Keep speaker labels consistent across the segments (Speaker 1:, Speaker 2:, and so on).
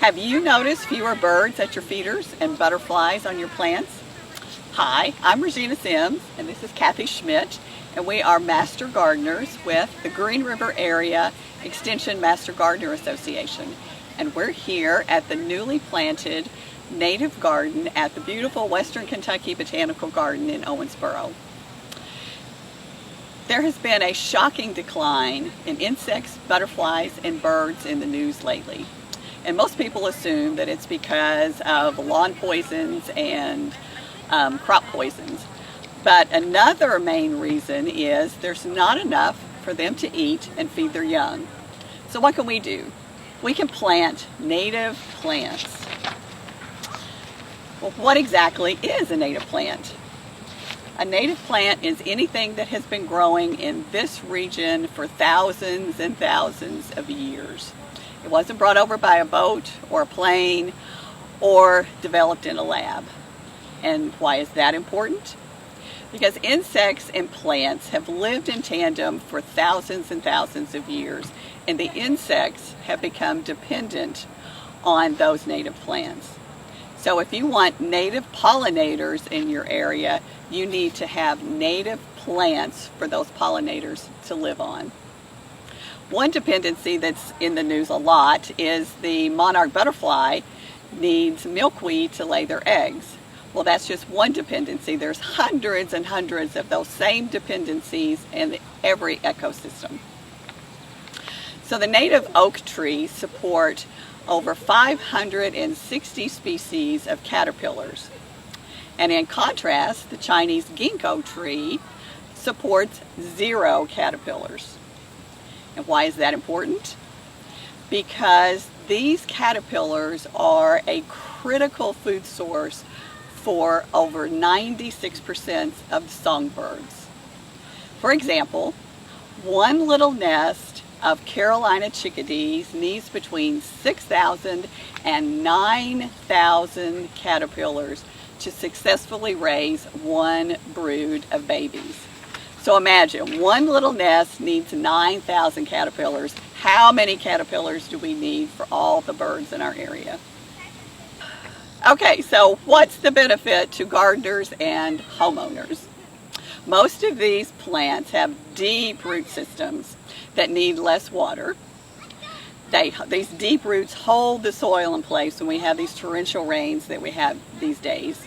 Speaker 1: Have you noticed fewer birds at your feeders and butterflies on your plants? Hi, I'm Regina Sims, and this is Kathy Schmidt, and we are Master Gardeners with the Green River Area Extension Master Gardener Association. And we're here at the newly planted native garden at the beautiful Western Kentucky Botanical Garden in Owensboro. There has been a shocking decline in insects, butterflies, and birds in the news lately. And most people assume that it's because of lawn poisons and crop poisons. But another main reason is there's not enough for them to eat and feed their young. So what can we do? We can plant native plants. Well, what exactly is a native plant? A native plant is anything that has been growing in this region for thousands and thousands of years. It wasn't brought over by a boat or a plane or developed in a lab. And why is that important? Because insects and plants have lived in tandem for thousands and thousands of years, and the insects have become dependent on those native plants. So if you want native pollinators in your area, you need to have native plants for those pollinators to live on. One dependency that's in the news a lot is the monarch butterfly needs milkweed to lay their eggs. Well, that's just one dependency. There's hundreds and hundreds of those same dependencies in every ecosystem. So the native oak trees support over 560 species of caterpillars. And in contrast, the Chinese ginkgo tree supports 0 caterpillars. And why is that important? Because these caterpillars are a critical food source for over 96% of songbirds. For example, one little nest of Carolina chickadees needs between 6,000 and 9,000 caterpillars to successfully raise one brood of babies. So imagine, one little nest needs 9,000 caterpillars. How many caterpillars do we need for all the birds in our area? Okay, so what's the benefit to gardeners and homeowners? Most of these plants have deep root systems that need less water. These deep roots hold the soil in place when we have these torrential rains that we have these days,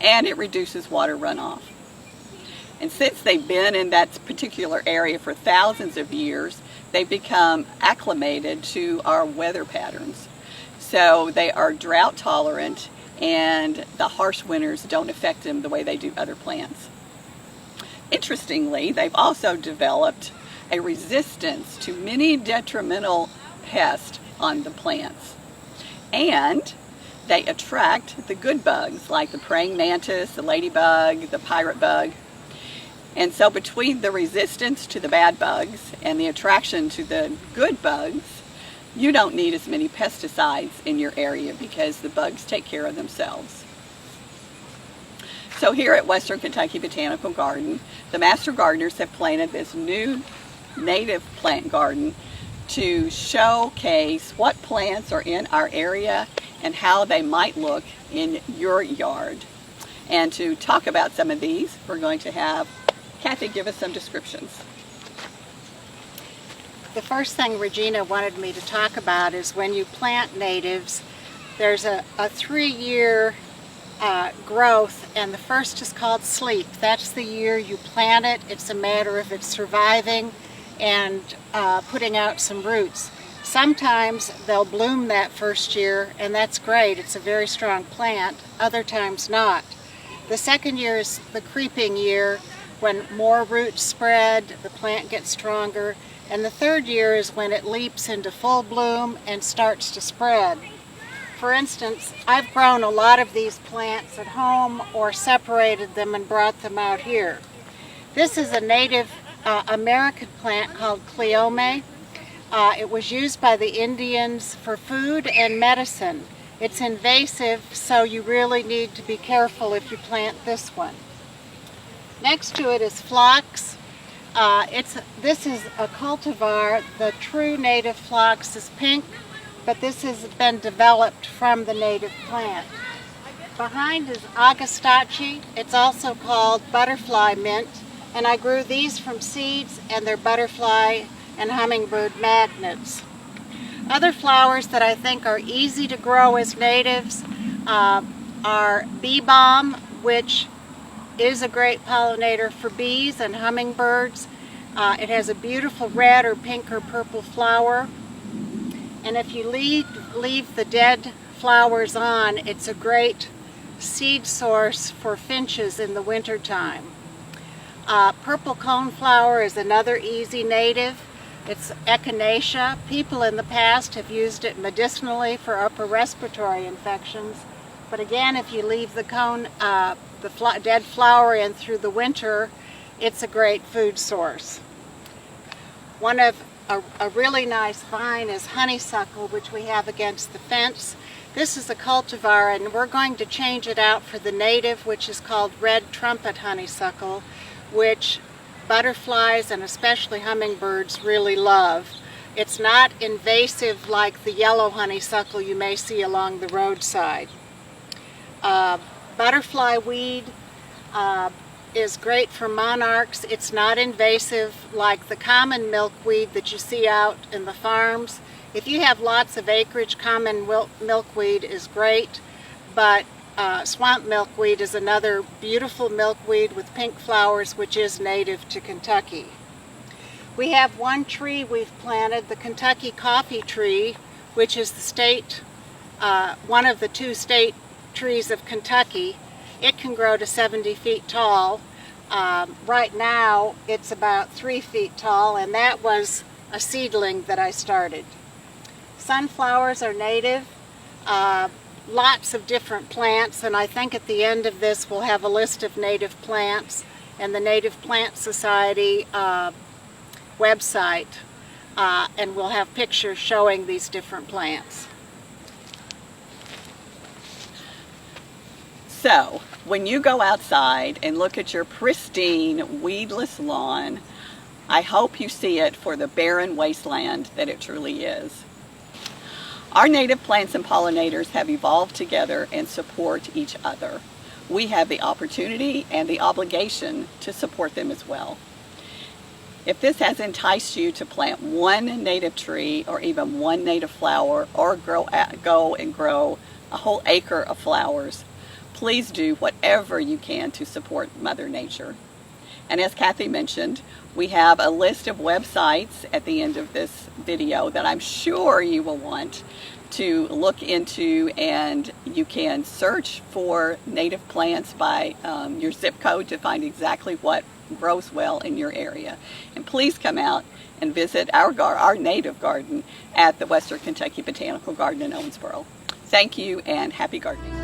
Speaker 1: and it reduces water runoff. And since they've been in that particular area for thousands of years, they've become acclimated to our weather patterns. So they are drought tolerant, and the harsh winters don't affect them the way they do other plants. Interestingly, they've also developed a resistance to many detrimental pests on the plants. And they attract the good bugs like the praying mantis, the ladybug, the pirate bug. And so between the resistance to the bad bugs and the attraction to the good bugs, you don't need as many pesticides in your area because the bugs take care of themselves. So here at Western Kentucky Botanical Garden, the Master Gardeners have planted this new native plant garden to showcase what plants are in our area and how they might look in your yard. And to talk about some of these, we're going to have Kathy give us some descriptions.
Speaker 2: The first thing Regina wanted me to talk about is when you plant natives, there's a 3-year growth, and the first is called sleep. That's the year you plant it. It's a matter of it surviving and putting out some roots. Sometimes they'll bloom that first year, and that's great. It's a very strong plant. Other times not. The second year is the creeping year, when more roots spread, the plant gets stronger. And the third year is when it leaps into full bloom and starts to spread. For instance, I've grown a lot of these plants at home or separated them and brought them out here. This is a native American plant called Cleome. It was used by the Indians for food and medicine. It's invasive, so you really need to be careful if you plant this one. Next to it is phlox. This is a cultivar. The true native phlox is pink but this has been developed from the native plant. Behind is Agastache. It's also called butterfly mint, and I grew these from seeds, and they're butterfly and hummingbird magnets. Other flowers that I think are easy to grow as natives are bee balm, which is a great pollinator for bees and hummingbirds. It has a beautiful red or pink or purple flower, and if you leave the dead flowers on, it's a great seed source for finches in the wintertime. Purple coneflower is another easy native. It's echinacea. People in the past have used it medicinally for upper respiratory infections, but again, if you leave the dead flower in through the winter, it's a great food source. One of a really nice vine is honeysuckle, which we have against the fence. This is a cultivar, and we're going to change it out for the native, which is called red trumpet honeysuckle, which butterflies and especially hummingbirds really love. It's not invasive like the yellow honeysuckle you may see along the roadside. Butterfly weed is great for monarchs. It's not invasive like the common milkweed that you see out in the farms. If you have lots of acreage, common milkweed is great, but swamp milkweed is another beautiful milkweed with pink flowers, which is native to Kentucky. We have one tree we've planted, the Kentucky coffee tree, which is the state, one of the 2 state trees of Kentucky. It can grow to 70 feet tall. Right now it's about 3 feet tall, and that was a seedling that I started. Sunflowers are native. Lots of different plants, and I think at the end of this we'll have a list of native plants and the Native Plant Society website, and we'll have pictures showing these different plants.
Speaker 1: So, when you go outside and look at your pristine, weedless lawn, I hope you see it for the barren wasteland that it truly is. Our native plants and pollinators have evolved together and support each other. We have the opportunity and the obligation to support them as well. If this has enticed you to plant one native tree or even one native flower, or go and grow a whole acre of flowers, please do whatever you can to support Mother Nature. And as Kathy mentioned, we have a list of websites at the end of this video that I'm sure you will want to look into, and you can search for native plants by your zip code to find exactly what grows well in your area. And please come out and visit our native garden at the Western Kentucky Botanical Garden in Owensboro. Thank you and happy gardening.